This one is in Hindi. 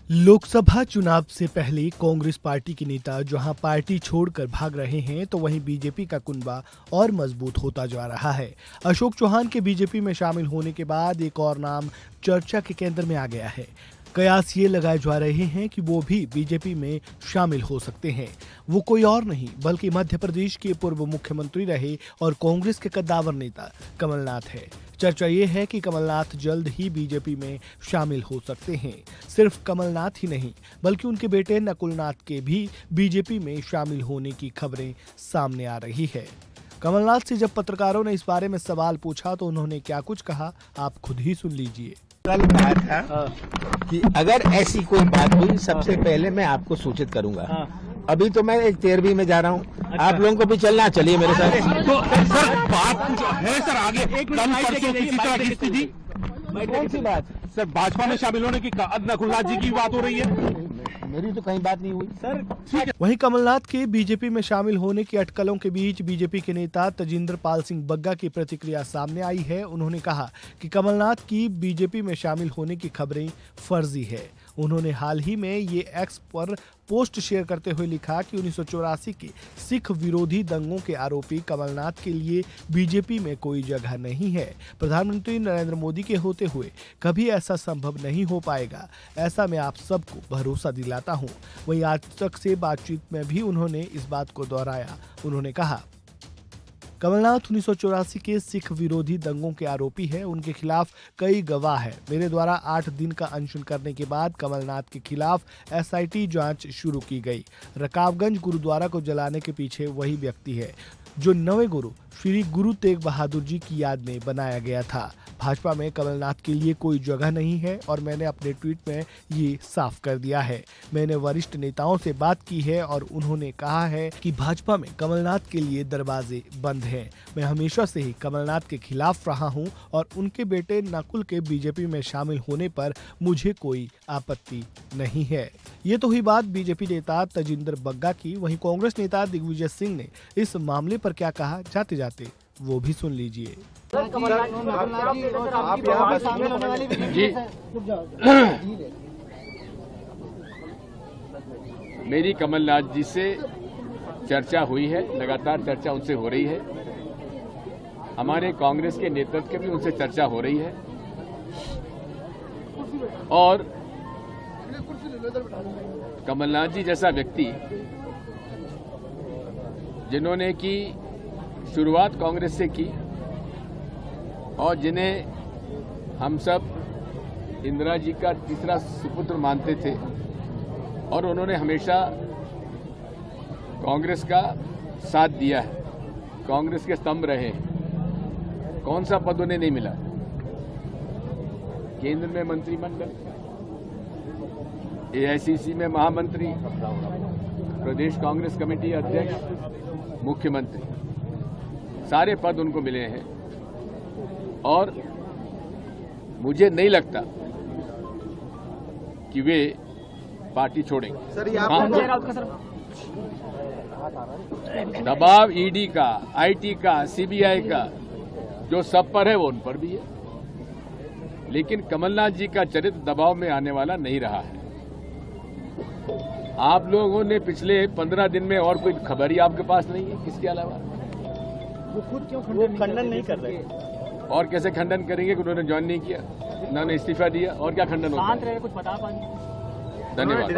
लोकसभा चुनाव से पहले कांग्रेस पार्टी के नेता जहां पार्टी छोड़कर भाग रहे हैं तो वहीं बीजेपी का कुनबा और मजबूत होता जा रहा है। अशोक चौहान के बीजेपी में शामिल होने के बाद एक और नाम चर्चा के केंद्र में आ गया है। कयास ये लगाए जा रहे हैं कि वो भी बीजेपी में शामिल हो सकते हैं। वो कोई और नहीं बल्कि मध्य प्रदेश के पूर्व मुख्यमंत्री रहे और कांग्रेस के कद्दावर नेता कमलनाथ है। चर्चा ये है कि कमलनाथ जल्द ही बीजेपी में शामिल हो सकते हैं। सिर्फ कमलनाथ ही नहीं बल्कि उनके बेटे नकुलनाथ के भी बीजेपी में शामिल होने की खबरें सामने आ रही है। कमलनाथ से जब पत्रकारों ने इस बारे में सवाल पूछा तो उन्होंने क्या कुछ कहा, आप खुद ही सुन लीजिए। कल कहा था कि अगर ऐसी कोई बात हुई सबसे पहले मैं आपको सूचित करूंगा। अभी तो मैं एक 13वीं में जा रहा हूँ। आप लोगों को भी चलना, चलिए मेरे साथ। तो सर बात कुछ है सर आगे कल परसों किसी तरह की स्थिति कौन सी बात सर भाजपा में शामिल होने की नकुलनाथ जी की बात हो रही है? मेरी तो कहीं बात नहीं हुई सर। ठीक है। वहीं कमलनाथ के बीजेपी में शामिल होने की अटकलों के बीच बीजेपी के नेता तजिंदर पाल सिंह बग्गा की प्रतिक्रिया सामने आई है। उन्होंने कहा कि कमलनाथ की बीजेपी में शामिल होने की खबरें फर्जी है। उन्होंने हाल ही में ये एक्स पर पोस्ट शेयर करते हुए लिखा कि 1984 के सिख विरोधी दंगों के आरोपी कमलनाथ के लिए बीजेपी में कोई जगह नहीं है। प्रधानमंत्री नरेंद्र मोदी के होते हुए कभी ऐसा संभव नहीं हो पाएगा, ऐसा मैं आप सबको भरोसा दिलाता हूं। वहीं आज तक से बातचीत में भी उन्होंने इस बात को दोहराया। उन्होंने कहा कमलनाथ 1984 के सिख विरोधी दंगों के आरोपी है। उनके खिलाफ कई गवाह है। मेरे द्वारा 8 दिन का अनशन करने के बाद कमलनाथ के खिलाफ एसआईटी जांच शुरू की गई। रकाबगंज गुरुद्वारा को जलाने के पीछे वही व्यक्ति है जो नवे गुरु श्री गुरु तेग बहादुर जी की याद में बनाया गया था। भाजपा में कमलनाथ के लिए कोई जगह नहीं है और मैंने अपने ट्वीट में ये साफ कर दिया है। मैंने वरिष्ठ नेताओं से बात की है और उन्होंने कहा है कि भाजपा में कमलनाथ के लिए दरवाजे बंद हैं। मैं हमेशा से ही कमलनाथ के खिलाफ रहा हूं और उनके बेटे नकुल के बीजेपी में शामिल होने पर मुझे कोई आपत्ति नहीं है। ये तो हुई बात बीजेपी नेता तजिंदर बग्गा की। वहीं कांग्रेस नेता दिग्विजय सिंह ने इस मामले पर क्या कहा, जाते जाते वो भी सुन लीजिए। जी मेरी कमलनाथ जी से चर्चा हुई है, लगातार चर्चा उनसे हो रही है। हमारे कांग्रेस के नेतृत्व की भी उनसे चर्चा हो रही है और कमलनाथ जी जैसा व्यक्ति जिन्होंने की शुरुआत कांग्रेस से की और जिन्हें हम सब इंदिरा जी का तीसरा सुपुत्र मानते थे और उन्होंने हमेशा कांग्रेस का साथ दिया है, कांग्रेस के स्तंभ रहे हैं। कौन सा पद उन्हें नहीं मिला? केंद्र में मंत्रिमंडल, एआईसीसी में महामंत्री, प्रदेश कांग्रेस कमेटी अध्यक्ष, मुख्यमंत्री, सारे पद उनको मिले हैं और मुझे नहीं लगता कि वे पार्टी छोड़ेंगे। सर ये दबाव ईडी का, आईटी का, सीबीआई का जो सब पर है वो उन पर भी है, लेकिन कमलनाथ जी का चरित्र दबाव में आने वाला नहीं रहा है। आप लोगों ने पिछले 15 दिन में और कोई खबर ही आपके पास नहीं है किसके अलावा? वो खुद क्यों खंडन नहीं कर रहे? और कैसे खंडन करेंगे कि उन्होंने ज्वाइन नहीं किया, उन्होंने इस्तीफा दिया, और क्या खंडन होता है? कुछ बता पाएंगे? धन्यवाद।